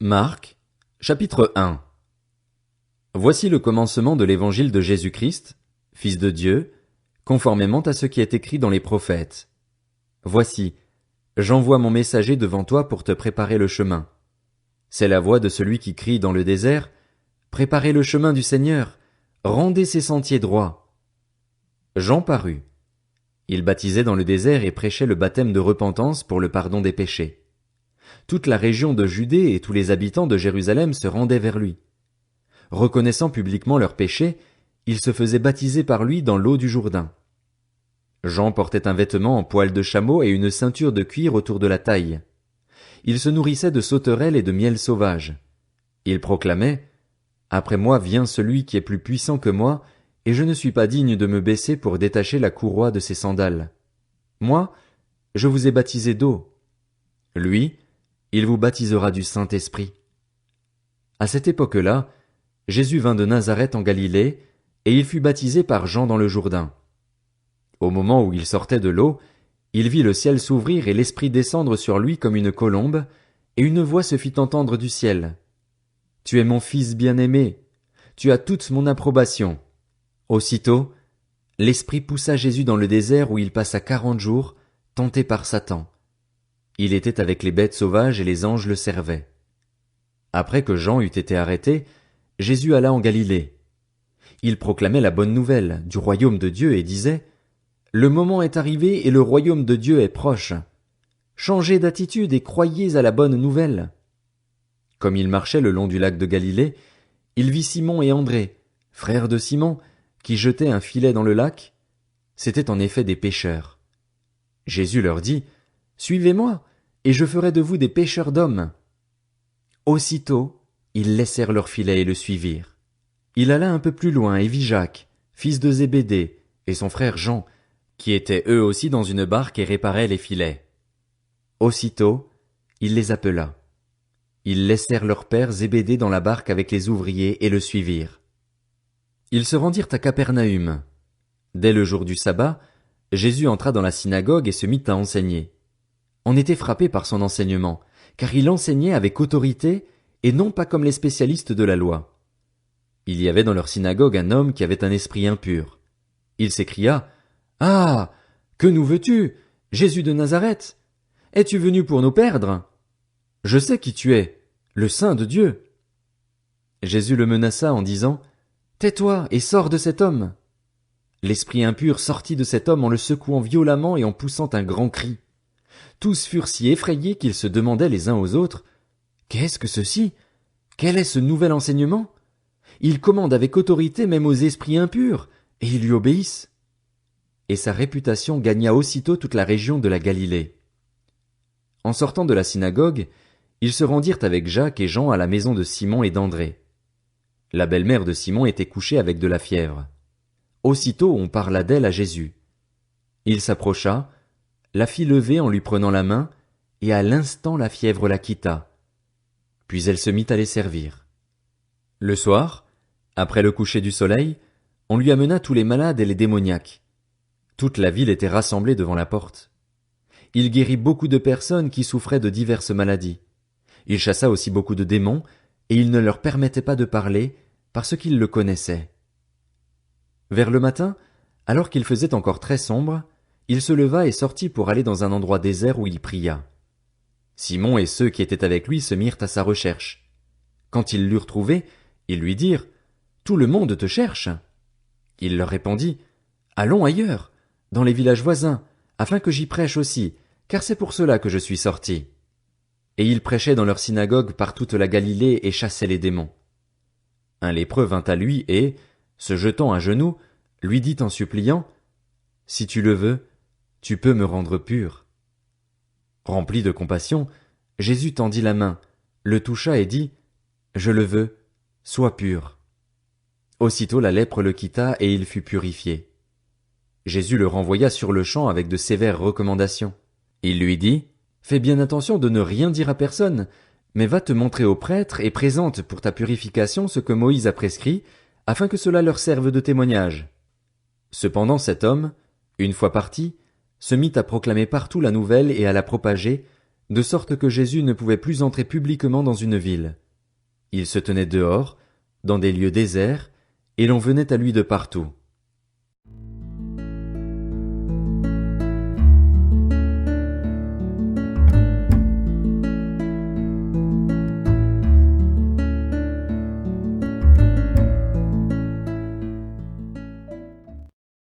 Marc, chapitre 1. Voici le commencement de l'évangile de Jésus-Christ, Fils de Dieu, conformément à ce qui est écrit dans les prophètes. Voici, j'envoie mon messager devant toi pour te préparer le chemin. C'est la voix de celui qui crie dans le désert, préparez le chemin du Seigneur, rendez ses sentiers droits. Jean parut. Il baptisait dans le désert et prêchait le baptême de repentance pour le pardon des péchés. Toute la région de Judée et tous les habitants de Jérusalem se rendaient vers lui. Reconnaissant publiquement leurs péchés, ils se faisaient baptiser par lui dans l'eau du Jourdain. Jean portait un vêtement en poil de chameau et une ceinture de cuir autour de la taille. Il se nourrissait de sauterelles et de miel sauvage. Il proclamait « Après moi vient celui qui est plus puissant que moi, et je ne suis pas digne de me baisser pour détacher la courroie de ses sandales. Moi, je vous ai baptisé d'eau. Lui, il vous baptisera du Saint-Esprit. » À cette époque-là, Jésus vint de Nazareth en Galilée, et il fut baptisé par Jean dans le Jourdain. Au moment où il sortait de l'eau, il vit le ciel s'ouvrir et l'Esprit descendre sur lui comme une colombe, et une voix se fit entendre du ciel. « Tu es mon Fils bien-aimé, tu as toute mon approbation. » Aussitôt, l'Esprit poussa Jésus dans le désert où il passa 40 jours, tenté par Satan. Il était avec les bêtes sauvages et les anges le servaient. Après que Jean eut été arrêté, Jésus alla en Galilée. Il proclamait la bonne nouvelle du royaume de Dieu et disait « Le moment est arrivé et le royaume de Dieu est proche. Changez d'attitude et croyez à la bonne nouvelle. » Comme il marchait le long du lac de Galilée, il vit Simon et André, frères de Simon, qui jetaient un filet dans le lac. C'étaient en effet des pêcheurs. Jésus leur dit « Suivez-moi, et je ferai de vous des pêcheurs d'hommes. » Aussitôt, ils laissèrent leur filet et le suivirent. Il alla un peu plus loin et vit Jacques, fils de Zébédée, et son frère Jean, qui étaient eux aussi dans une barque et réparaient les filets. Aussitôt, il les appela. Ils laissèrent leur père Zébédée dans la barque avec les ouvriers et le suivirent. Ils se rendirent à Capernaüm. Dès le jour du sabbat, Jésus entra dans la synagogue et se mit à enseigner. On était frappé par son enseignement, car il enseignait avec autorité et non pas comme les spécialistes de la loi. Il y avait dans leur synagogue un homme qui avait un esprit impur. Il s'écria « Ah! Que nous veux-tu, Jésus de Nazareth? Es-tu venu pour nous perdre? Je sais qui tu es, le Saint de Dieu. » Jésus le menaça en disant « Tais-toi et sors de cet homme. » L'esprit impur sortit de cet homme en le secouant violemment et en poussant un grand cri. Tous furent si effrayés qu'ils se demandaient les uns aux autres « Qu'est-ce que ceci? Quel est ce nouvel enseignement? Il commande avec autorité même aux esprits impurs, et ils lui obéissent. » Et sa réputation gagna aussitôt toute la région de la Galilée. En sortant de la synagogue, ils se rendirent avec Jacques et Jean à la maison de Simon et d'André. La belle-mère de Simon était couchée avec de la fièvre. Aussitôt on parla d'elle à Jésus. Il s'approcha, la fit lever en lui prenant la main, et à l'instant la fièvre la quitta. Puis elle se mit à les servir. Le soir, après le coucher du soleil, on lui amena tous les malades et les démoniaques. Toute la ville était rassemblée devant la porte. Il guérit beaucoup de personnes qui souffraient de diverses maladies. Il chassa aussi beaucoup de démons, et il ne leur permettait pas de parler, parce qu'ils le connaissaient. Vers le matin, alors qu'il faisait encore très sombre, il se leva et sortit pour aller dans un endroit désert où il pria. Simon et ceux qui étaient avec lui se mirent à sa recherche. Quand ils l'eurent trouvé, ils lui dirent « Tout le monde te cherche. » Il leur répondit « Allons ailleurs, dans les villages voisins, afin que j'y prêche aussi, car c'est pour cela que je suis sorti. » Et il prêchait dans leur synagogue par toute la Galilée et chassait les démons. Un lépreux vint à lui et, se jetant à genoux, lui dit en suppliant « Si tu le veux, tu peux me rendre pur. » Rempli de compassion, Jésus tendit la main, le toucha et dit « Je le veux, sois pur. » Aussitôt la lèpre le quitta et il fut purifié. Jésus le renvoya sur-le-champ avec de sévères recommandations. Il lui dit « Fais bien attention de ne rien dire à personne, mais va te montrer au prêtre et présente pour ta purification ce que Moïse a prescrit, afin que cela leur serve de témoignage. » Cependant cet homme, une fois parti, se mit à proclamer partout la nouvelle et à la propager, de sorte que Jésus ne pouvait plus entrer publiquement dans une ville. Il se tenait dehors, dans des lieux déserts, et l'on venait à lui de partout.